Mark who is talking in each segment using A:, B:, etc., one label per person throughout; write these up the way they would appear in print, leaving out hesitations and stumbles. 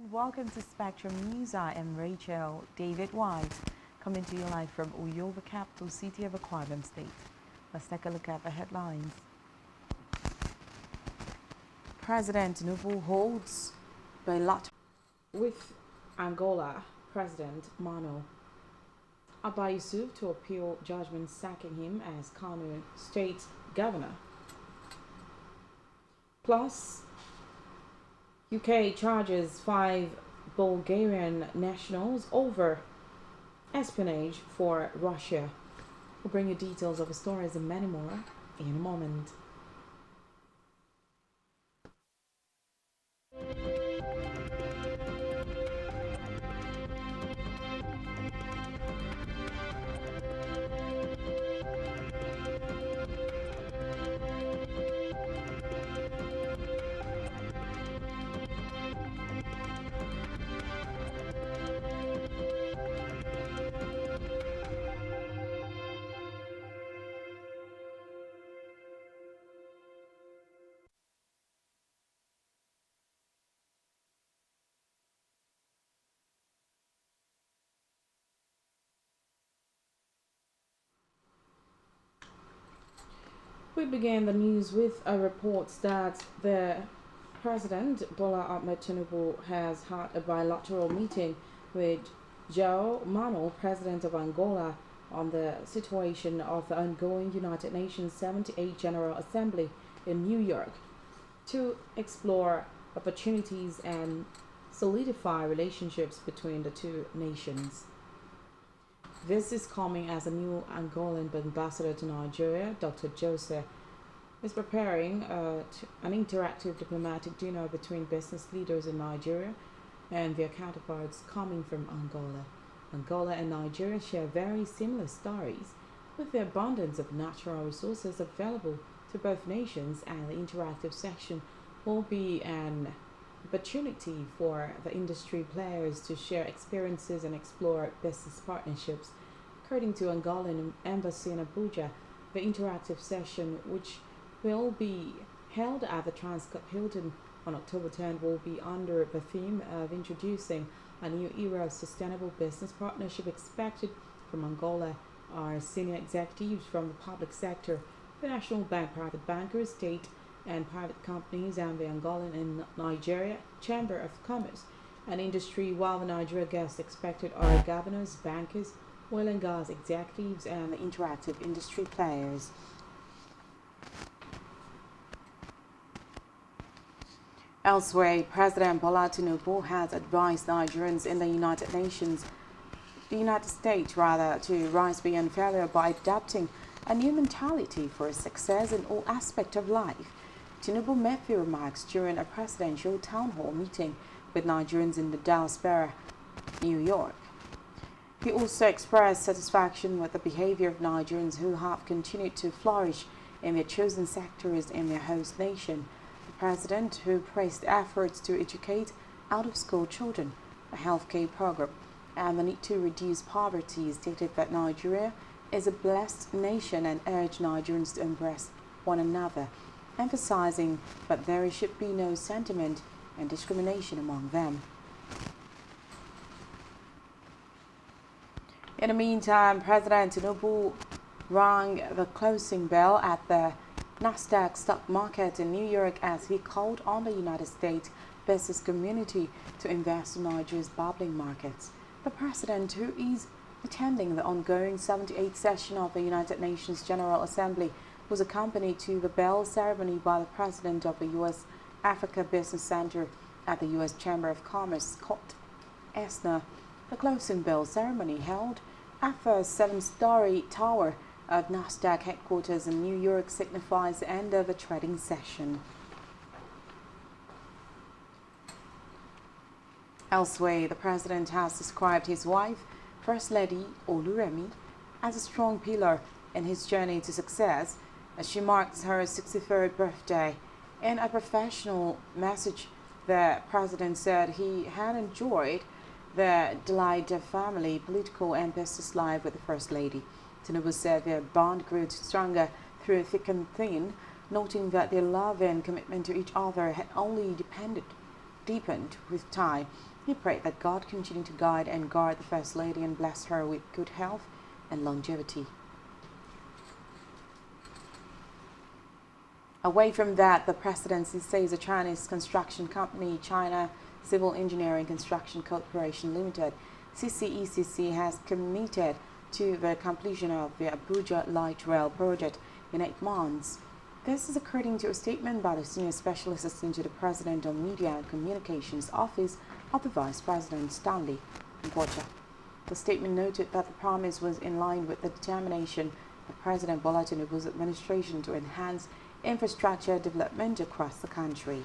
A: And welcome to Spectrum News. I am Rachel David White, coming to you live from Uyo, the capital city of Akwa Ibom State. Let's take a look at the headlines. President Tinubu holds bilateral with Angola President Mano Abba Yusuf to appeal judgment sacking him as Kano State Governor. Plus, UK charges 5 Bulgarian nationals over espionage for Russia. We'll bring you details of the stories and many more in a moment. We began the news with a report that the President Bola Ahmed Tinubu has had a bilateral meeting with João Mano, President of Angola, on the situation of the ongoing United Nations 78th General Assembly in New York to explore opportunities and solidify relationships between the two nations. This is coming as a new Angolan ambassador to Nigeria, Dr. Jose, is preparing an interactive diplomatic dinner between business leaders in Nigeria and their counterparts coming from Angola. Angola and Nigeria share very similar stories, with the abundance of natural resources available to both nations, and the interactive section will be an opportunity for the industry players to share experiences and explore business partnerships. According to Angolan Embassy in Abuja, the interactive session, which will be held at the Transcorp Hilton on October 10, will be under the theme of introducing a new era of sustainable business partnership. Expected from Angola are senior executives from the public sector, the National Bank, private bankers, state and private companies, and the Angolan and Nigeria Chamber of Commerce and Industry, while the Nigeria guests expected are governors, bankers, oil and gas executives, and the interactive industry players. Elsewhere, President Bola Tinubu has advised Nigerians in the United States to rise beyond failure by adopting a new mentality for success in all aspects of life. Tinubu made the remarks during a presidential town hall meeting with Nigerians in the diaspora, New York. He also expressed satisfaction with the behavior of Nigerians who have continued to flourish in their chosen sectors in their host nation. The president, who praised efforts to educate out-of-school children, a healthcare program, and the need to reduce poverty, stated that Nigeria is a blessed nation and urged Nigerians to embrace one another, emphasizing that there should be no sentiment and discrimination among them. In the meantime, President Tinubu rang the closing bell at the Nasdaq stock market in New York as he called on the United States business community to invest in Nigeria's bubbling markets. The president, who is attending the ongoing 78th session of the United Nations General Assembly, was accompanied to the bell ceremony by the president of the U.S. Africa Business Center at the U.S. Chamber of Commerce, Scott Esner. The closing bell ceremony, held at the 7-story tower of Nasdaq headquarters in New York, signifies the end of the trading session. Elsewhere, the president has described his wife, First Lady Oluremi, as a strong pillar in his journey to success as she marks her 63rd birthday. In a professional message, the president said he had enjoyed the delightful family, political and business life with the First Lady. Tinubu said their bond grew stronger through thick and thin, noting that their love and commitment to each other had only deepened with time. He prayed that God continue to guide and guard the First Lady and bless her with good health and longevity. Away from that, the presidency says the Chinese construction company China Civil Engineering Construction Corporation Limited, CCECC, has committed to the completion of the Abuja Light Rail project in 8 months. This is according to a statement by the Senior Special Assistant to the President on Media and Communications Office of the Vice President, Stanley Mbocha. The statement noted that the promise was in line with the determination of President Bola Tinubu's administration to enhance infrastructure development across the country.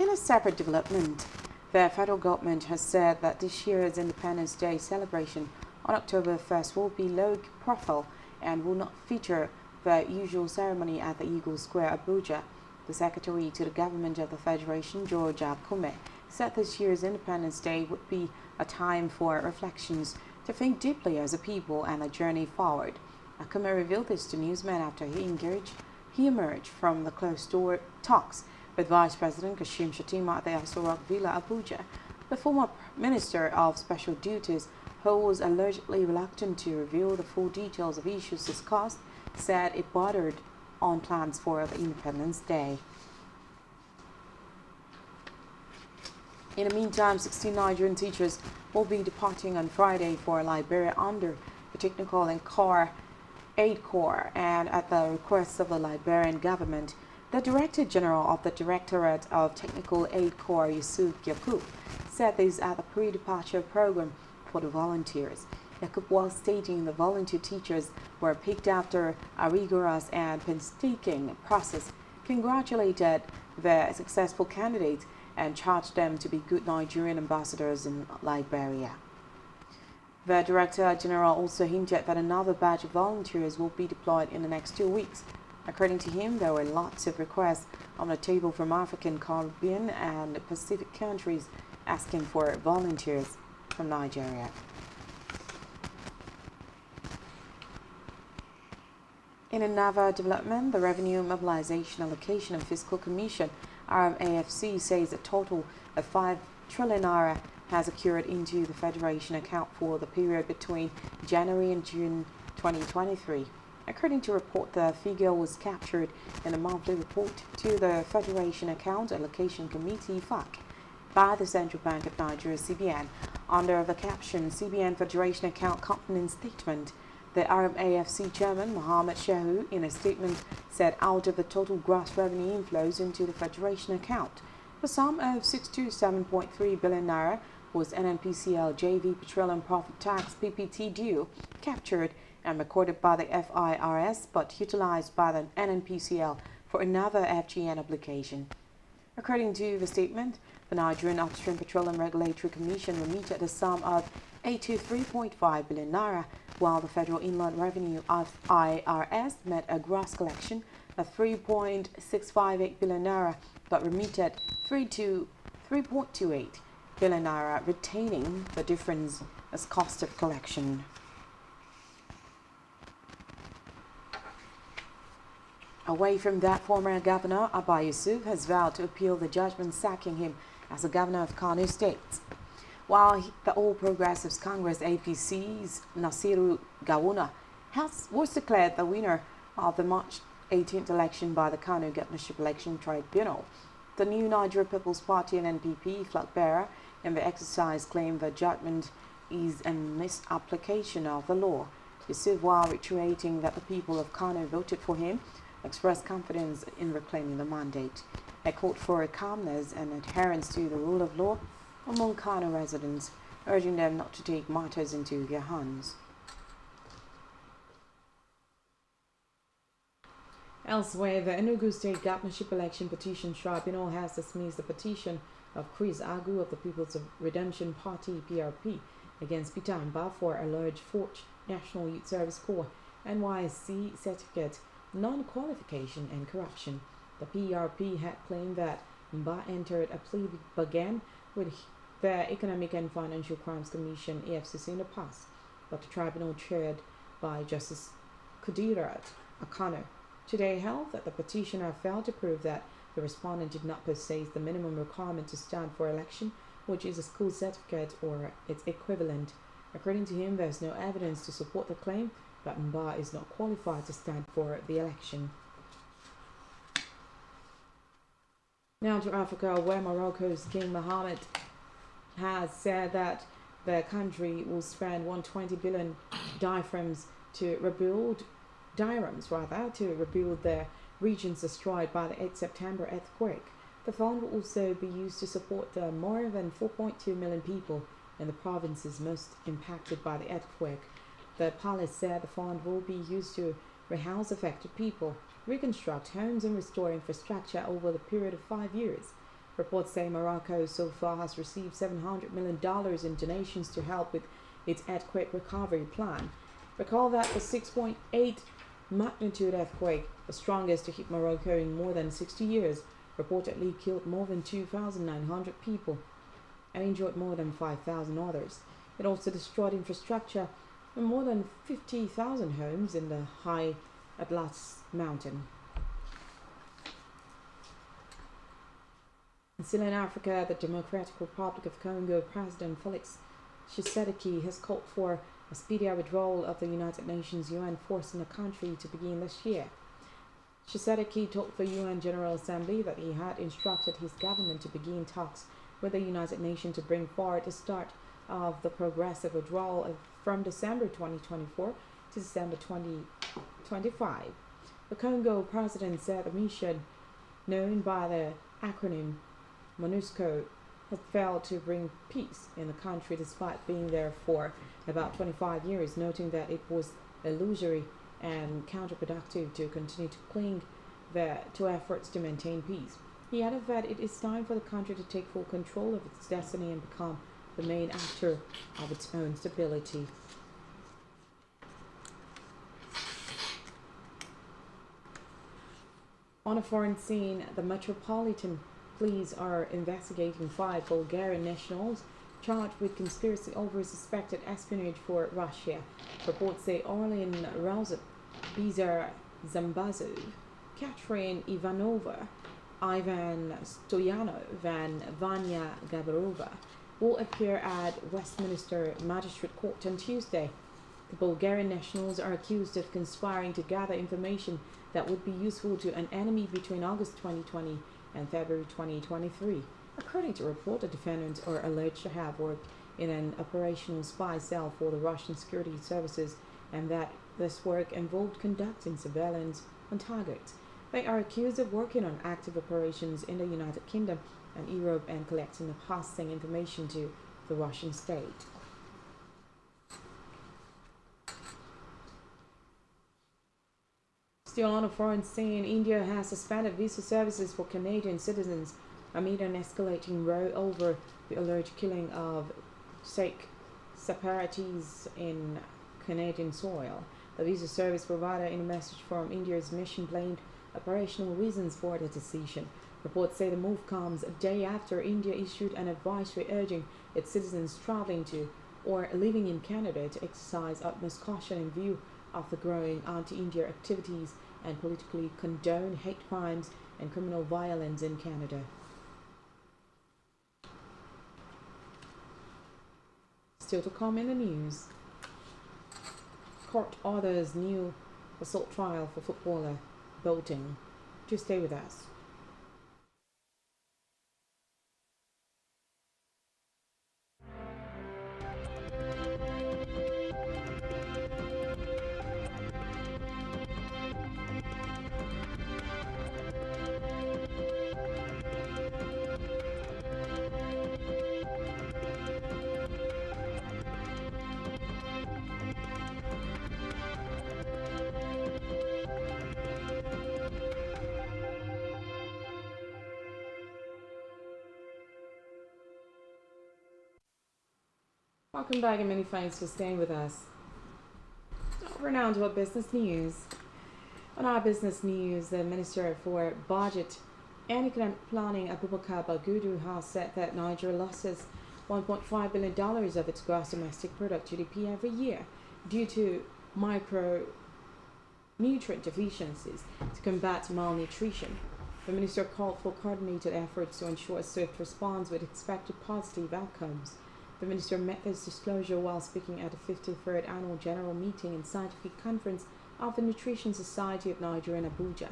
A: In a separate development, the federal government has said that this year's Independence Day celebration on October 1st will be low profile and will not feature the usual ceremony at the Eagle Square, Abuja. The Secretary to the Government of the Federation, George Akume, said this year's Independence Day would be a time for reflections, to think deeply as a people and a journey forward. Akume revealed this to newsmen after he emerged from the closed-door talks with Vice President Kashim Shettima at the Aso Rock Villa, Abuja. The former Minister of Special Duties, who was allegedly reluctant to reveal the full details of issues discussed, said it bordered on plans for the Independence Day. In the meantime, 16 Nigerian teachers will be departing on Friday for Liberia under the Technical and Aid Corps, and at the request of the Liberian government, the Director General of the Directorate of Technical Aid Corps, Yusuf Yakub, said this at the pre-departure program for the volunteers. Yakub, while stating the volunteer teachers were picked after a rigorous and painstaking process, congratulated the successful candidates and charged them to be good Nigerian ambassadors in Liberia. The Director General also hinted that another batch of volunteers will be deployed in the next 2 weeks. According to him, there were lots of requests on the table from African, Caribbean, and Pacific countries asking for volunteers from Nigeria. In another development, the Revenue Mobilization Allocation and Fiscal Commission RMAFC says a total of 5 trillion naira has occurred into the Federation account for the period between January and June 2023. According to a report, the figure was captured in a monthly report to the Federation Account Allocation Committee (FAC) by the Central Bank of Nigeria (CBN) under the caption CBN Federation Account Component Statement. The RMAFC chairman, Mohammed Shehu, in a statement said out of the total gross revenue inflows into the Federation account, the sum of 627.3 billion naira was NNPCL JV Petroleum Profit Tax PPT due, captured and recorded by the FIRS but utilized by the NNPCL for another FGN application. According to the statement, the Nigerian Upstream Petroleum Regulatory Commission remitted a sum of 823.5 billion naira, while the Federal Inland Revenue (IRS) met a gross collection of 3.658 billion naira, but remitted 3.28 billion naira, retaining the difference as cost of collection. Away from that, former Governor Abba Yusuf has vowed to appeal the judgment sacking him as the Governor of Kano State. While the All Progressives Congress APC's Nasiru Gawuna was declared the winner of the March 18th election by the Kano Governorship Election Tribunal, the New Nigeria People's Party and NPP flag bearer in the exercise claimed the judgment is a misapplication of the law. Yusuf, while reiterating that the people of Kano voted for him, expressed confidence in reclaiming the mandate. They called for a calmness and adherence to the rule of law among Kano residents, urging them not to take matters into their hands. Elsewhere, the Enugu State Governorship Election Petition Tribunal has dismissed the petition of Chris Agu of the People's Redemption Party (PRP) against Peter Mba for alleged forged National Youth Service Corps (NYSC) certificate, non-qualification, and corruption. The PRP had claimed that Mba entered a plea began with the Economic and Financial Crimes Commission (EFCC) in the past, but the tribunal chaired by Justice Kudirat Akano today held that the petitioner failed to prove that The respondent did not possess the minimum requirement to stand for election, which is a school certificate or its equivalent. According to him, there is no evidence to support the claim that Mba is not qualified to stand for the election. Now to Africa, where Morocco's King Mohammed has said that the country will spend 120 billion dirhams to rebuild the regions destroyed by the 8 September earthquake. The fund will also be used to support the more than 4.2 million people in the provinces most impacted by the earthquake. The palace said the fund will be used to rehouse affected people, reconstruct homes and restore infrastructure over the period of 5 years. Reports say Morocco so far has received $700 million in donations to help with its earthquake recovery plan. Recall that the 6.8 magnitude earthquake, the strongest to hit Morocco in more than 60 years, reportedly killed more than 2,900 people and injured more than 5,000 others. It also destroyed infrastructure in more than 50,000 homes in the high Atlas mountain. Still in Africa, the Democratic Republic of Congo President Felix Tshisekedi has called for a speedier withdrawal of the United Nations UN force in the country to begin this year. Tshisekedi told the UN General Assembly that he had instructed his government to begin talks with the United Nations to bring forward the start of the progressive withdrawal from December 2024 to December 2025. The Congo president said the mission, known by the acronym MONUSCO, had failed to bring peace in the country despite being there for about 25 years, noting that it was illusory and counterproductive to continue to cling to efforts to maintain peace. He added that it is time for the country to take full control of its destiny and become the main actor of its own stability. On a foreign scene, the Metropolitan Police are investigating 5 Bulgarian nationals charged with conspiracy over suspected espionage for Russia. Reports say Orlin Razov, Bizar Zambazov, Katerine Ivanova, Ivan Stoyanov, and Vanya Gabarova will appear at Westminster Magistrate Court on Tuesday. The Bulgarian nationals are accused of conspiring to gather information that would be useful to an enemy between August 2020 and February 2023. According to a report, the defendants are alleged to have worked in an operational spy cell for the Russian security services and that this work involved conducting surveillance on targets. They are accused of working on active operations in the United Kingdom and Europe and collecting and passing information to the Russian state. Still on a foreign scene, India has suspended visa services for Canadian citizens amid an escalating row over the alleged killing of Sikh separatists in Canadian soil. The visa service provider, in a message from India's mission, blamed operational reasons for the decision. Reports say the move comes a day after India issued an advisory urging its citizens traveling to or living in Canada to exercise utmost caution in view of the growing anti-India activities and politically condone hate crimes and criminal violence in Canada. Still to come in the news. Court orders new assault trial for footballer Boating. Do stay with us. Welcome back and many thanks for staying with us. Over now to our business news. On our business news, the Minister for Budget and Economic Planning, Abubakar Bagudu, has said that Nigeria loses $1.5 billion of its gross domestic product GDP every year due to micronutrient deficiencies to combat malnutrition. The minister called for coordinated efforts to ensure a swift response with expected positive outcomes. The minister made this disclosure while speaking at the 53rd Annual General Meeting and Scientific Conference of the Nutrition Society of Nigeria in Abuja.